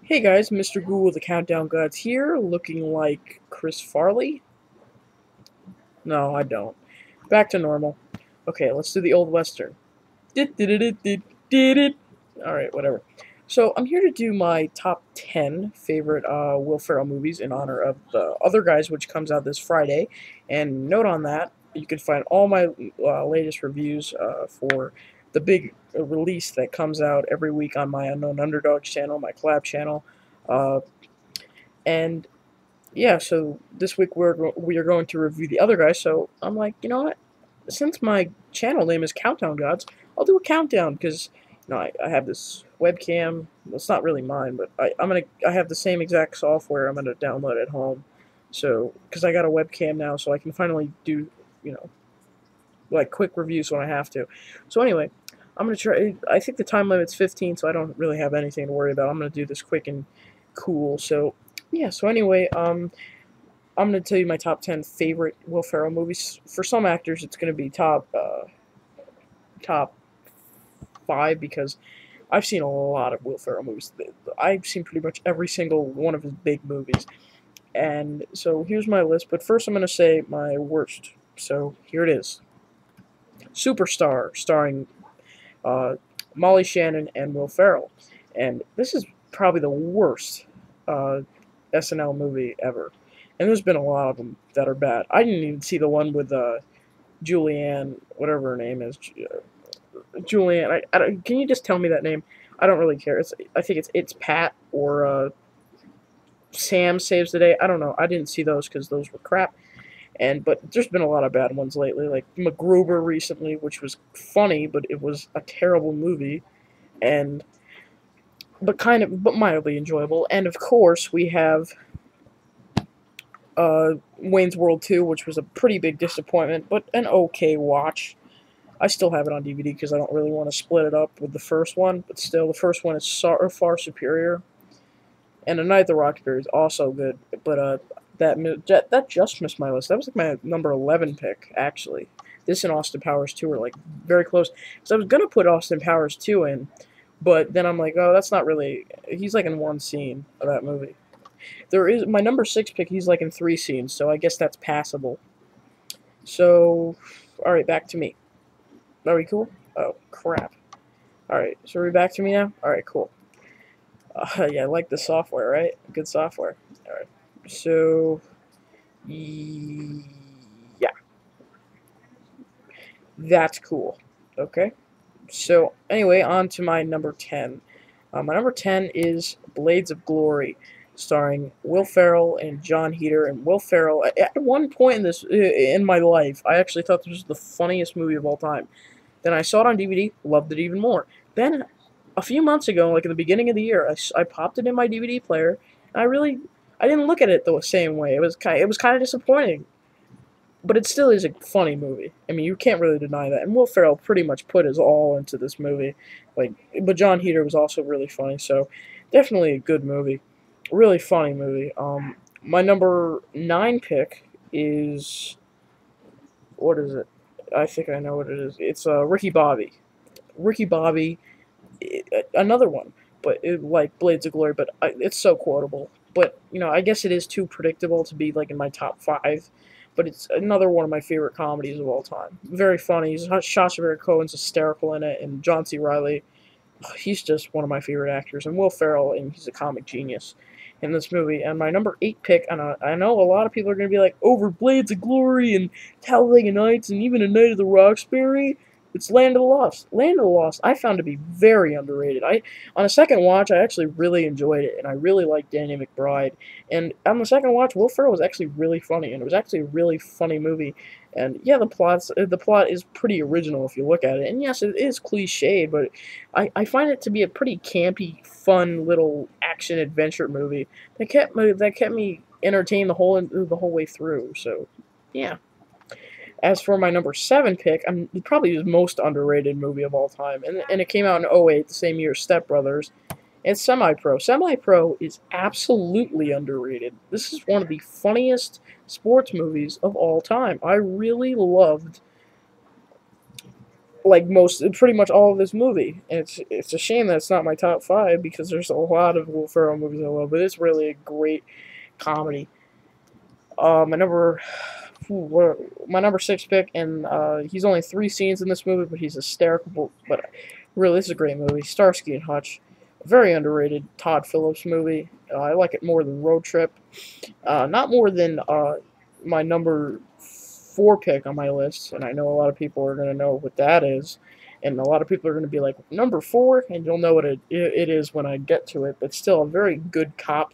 Hey guys, Mr. Google the Countdown Gods here, looking like Chris Farley. No, I don't. Back to normal. Okay, let's do the old western. Alright, whatever. So, I'm here to do my top 10 favorite Will Ferrell movies in honor of the Other Guys, which comes out this Friday. And note on that, you can find all my latest reviews for the big release that comes out every week on my Unknown Underdogs channel, my collab channel. Uh, and yeah, so this week we are going to review the Other Guys. So I'm like, you know what? Since my channel name is Countdown Gods, I'll do a countdown because I have this webcam. Well, it's not really mine, but I have the same exact software I'm gonna download at home. So because I got a webcam now, so I can finally do you know like quick reviews when I have to. So anyway, I'm gonna try. I think the time limit's 15, so I don't really have anything to worry about. I'm gonna do this quick and cool. So yeah. So anyway, I'm going to tell you my top 10 favorite Will Ferrell movies. For some actors, it's going to be top 5 because I've seen a lot of Will Ferrell movies. I've seen pretty much every single one of his big movies. And so here's my list, but first I'm going to say my worst. So here it is. Superstar, starring uh, Molly Shannon and Will Ferrell. And this is probably the worst SNL movie ever. And there's been a lot of them that are bad. I didn't even see the one with Julianne, whatever her name is. Julianne. Can you just tell me that name? I don't really care. I think it's Pat or Sam Saves the Day. I don't know. I didn't see those because those were crap. But there's been a lot of bad ones lately, like MacGruber recently, which was funny, but it was a terrible movie, and but mildly enjoyable. And of course we have Wayne's World 2, which was a pretty big disappointment, but an okay watch. I still have it on DVD because I don't really want to split it up with the first one, but still, the first one is far superior. And A Night at the Roxbury is also good, but that just missed my list. That was like my number 11 pick, actually. This and Austin Powers 2 are like very close. So I was gonna put Austin Powers 2 in, but then I'm like, oh, that's not really. He's like in one scene of that movie. There is my number 6 pick. He's like in 3 scenes, so I guess that's passable. So, all right, back to me. Are we cool? Oh crap! All right, so are we back to me now? All right, cool. Yeah, I like the software, right? Good software. All right, so yeah, that's cool. Okay. So anyway, on to my number 10. My number 10 is Blades of Glory, starring Will Ferrell and John Heder. And Will Ferrell, at one point in my life, I actually thought this was the funniest movie of all time. Then I saw it on DVD, loved it even more. Then a few months ago, like in the beginning of the year, I popped it in my DVD player, and I didn't look at it the same way. It was kind of disappointing, but it still is a funny movie. I mean, you can't really deny that. And Will Ferrell pretty much put his all into this movie. But John Heder was also really funny. So definitely a good movie, really funny movie. My number 9 pick is, what is it? I think I know what it is. It's Ricky Bobby. Ricky Bobby, another one, but like Blades of Glory. But it's so quotable. But I guess it is too predictable to be like in my top 5. But it's another one of my favorite comedies of all time. Very funny. Sacha Baron Cohen's hysterical in it, and John C. Reilly, he's just one of my favorite actors. And Will Ferrell, and he's a comic genius in this movie. And my number 8 pick, and I know a lot of people are going to be like, over Blades of Glory and Talladega Nights and even A Night of the Roxbury, it's Land of the Lost. Land of the Lost I found to be very underrated. On a second watch, I actually really enjoyed it, and I really liked Danny McBride. And on the second watch, Will Ferrell was actually really funny, and it was actually a really funny movie. And yeah, the plot is pretty original if you look at it. And yes, it is cliched, but I find it to be a pretty campy, fun little action adventure movie that kept me entertained the whole way through. So yeah. As for my number 7 pick, I'm probably his most underrated movie of all time, and it came out in '08, the same year as Step Brothers. It's Semi-Pro. Semi-Pro is absolutely underrated. This is one of the funniest sports movies of all time. I really loved like pretty much all of this movie. And it's a shame that it's not my top 5 because there's a lot of Will Ferrell movies I love, but it's really a great comedy. My number my number 6 pick, and he's only 3 scenes in this movie, but he's hysterical. But really, this is a great movie. Starsky and Hutch, a very underrated Todd Phillips movie. I like it more than Road Trip, not more than my number 4 pick on my list. And I know a lot of people are going to know what that is, and a lot of people are going to be like, number 4, and you'll know what it is when I get to it. But still, a very good cop.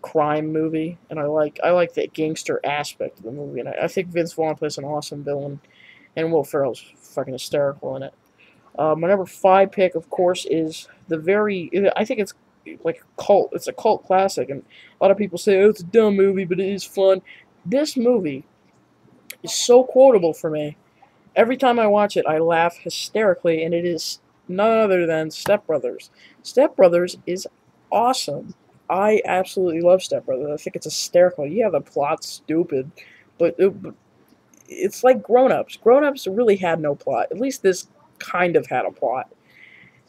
Crime movie, and I like the gangster aspect of the movie, and I think Vince Vaughn plays an awesome villain, and Will Ferrell's fucking hysterical in it. My number 5 pick, of course, is I think it's like a cult. It's a cult classic, and a lot of people say, oh, it's a dumb movie, but it is fun. This movie is so quotable for me. Every time I watch it, I laugh hysterically, and it is none other than Step Brothers. Step Brothers is awesome. I absolutely love Step Brothers. I think it's hysterical. Yeah, the plot's stupid, but it's like Grown Ups. Grown Ups really had no plot. At least this kind of had a plot.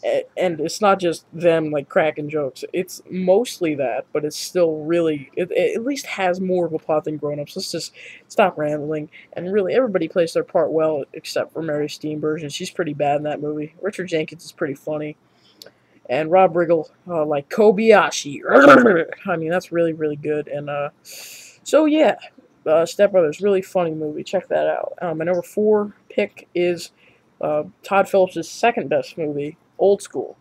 And it's not just them like cracking jokes. It's mostly that, but it's still really it at least has more of a plot than Grown Ups. Let's just stop rambling. And really, everybody plays their part well except for Mary Steenburgen. She's pretty bad in that movie. Richard Jenkins is pretty funny. And Rob Riggle, like Kobayashi. I mean, that's really, really good. And so, yeah, Step Brothers, really funny movie. Check that out. My number 4 pick is Todd Phillips' second best movie, Old School.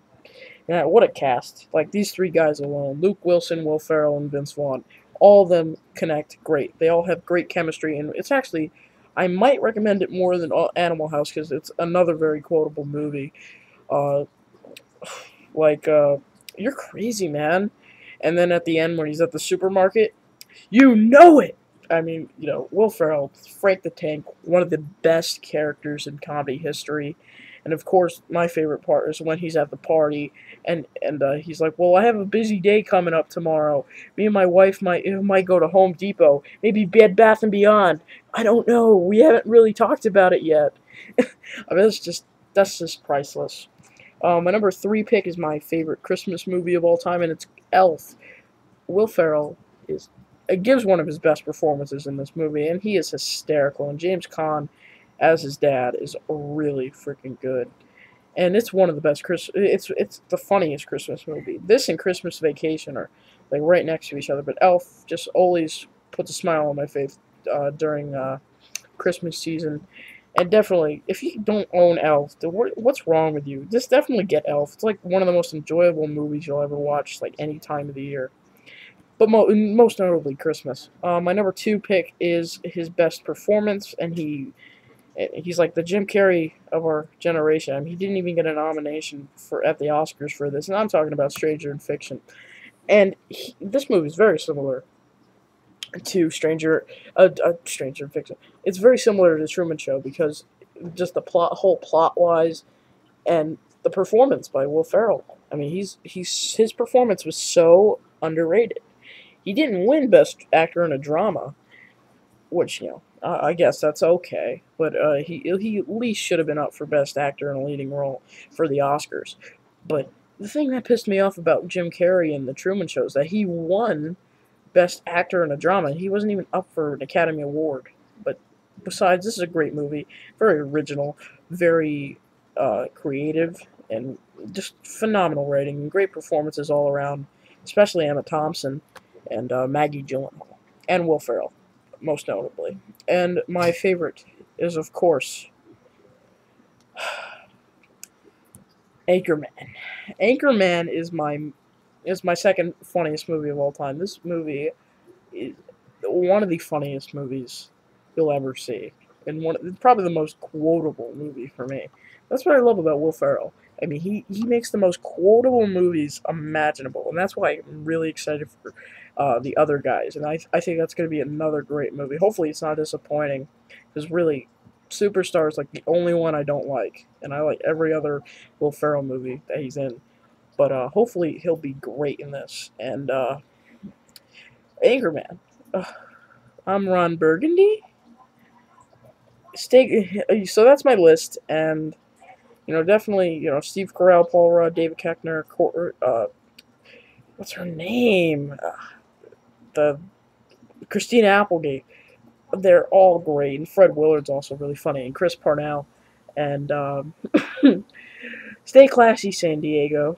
Now, what a cast. Like, these 3 guys alone, Luke Wilson, Will Ferrell, and Vince Vaughn, all of them connect great. They all have great chemistry, and it's actually, I might recommend it more than Animal House because it's another very quotable movie. You're crazy, man. And then at the end, when he's at the supermarket, you know it! I mean, Will Ferrell, Frank the Tank, one of the best characters in comedy history. And of course, my favorite part is when he's at the party, and he's like, well, I have a busy day coming up tomorrow. Me and my wife might go to Home Depot, maybe Bed Bath & Beyond. I don't know. We haven't really talked about it yet. I mean, that's just priceless. My number 3 pick is my favorite Christmas movie of all time, and it's Elf. Will Ferrell gives one of his best performances in this movie, and he is hysterical. And James Caan, as his dad, is really freaking good. And it's one of the best it's the funniest Christmas movie. This and Christmas Vacation are like right next to each other, but Elf just always puts a smile on my face during Christmas season. And definitely, if you don't own Elf, what's wrong with you? Just definitely get Elf. It's like one of the most enjoyable movies you'll ever watch, like any time of the year. But most notably, Christmas. My number 2 pick is his best performance, and he's like the Jim Carrey of our generation. I mean, he didn't even get a nomination at the Oscars for this, and I'm talking about Stranger in Fiction. And this movie is very similar to Stranger in Fiction. It's very similar to The Truman Show because just the whole plot-wise, and the performance by Will Ferrell. I mean, his performance was so underrated. He didn't win Best Actor in a Drama, which, I guess that's okay, but he at least should have been up for Best Actor in a Leading Role for the Oscars. But the thing that pissed me off about Jim Carrey and The Truman Show is that he won Best Actor in a Drama. He wasn't even up for an Academy Award. But besides, this is a great movie. Very original, very creative, and just phenomenal writing and great performances all around, especially Emma Thompson and Maggie Gyllenhaal and Will Ferrell, most notably. And my favorite is, of course, Anchorman. Anchorman is my second funniest movie of all time. This movie is one of the funniest movies you'll ever see, and probably the most quotable movie for me. That's what I love about Will Ferrell. I mean, he makes the most quotable movies imaginable, and that's why I'm really excited for the other guys. And I think that's going to be another great movie. Hopefully it's not disappointing, because really, Superstar is like the only one I don't like, and I like every other Will Ferrell movie that he's in. But hopefully he'll be great in this. And Anchorman. I'm Ron Burgundy. stay. So that's my list, and definitely, Steve Carell, Paul Rudd, David Koechner, what's her name? The Christina Applegate. They're all great, and Fred Willard's also really funny, and Chris Parnell, and stay classy, San Diego.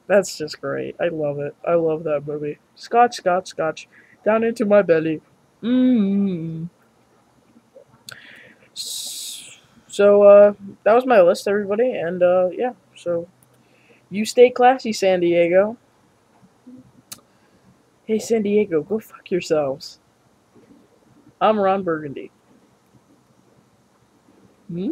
That's just great. I love it. I love that movie. Scotch, Scotch, Scotch, down into my belly. Mmm. So that was my list, everybody, and yeah. So you stay classy, San Diego. Hey, San Diego, go fuck yourselves. I'm Ron Burgundy. Hmm?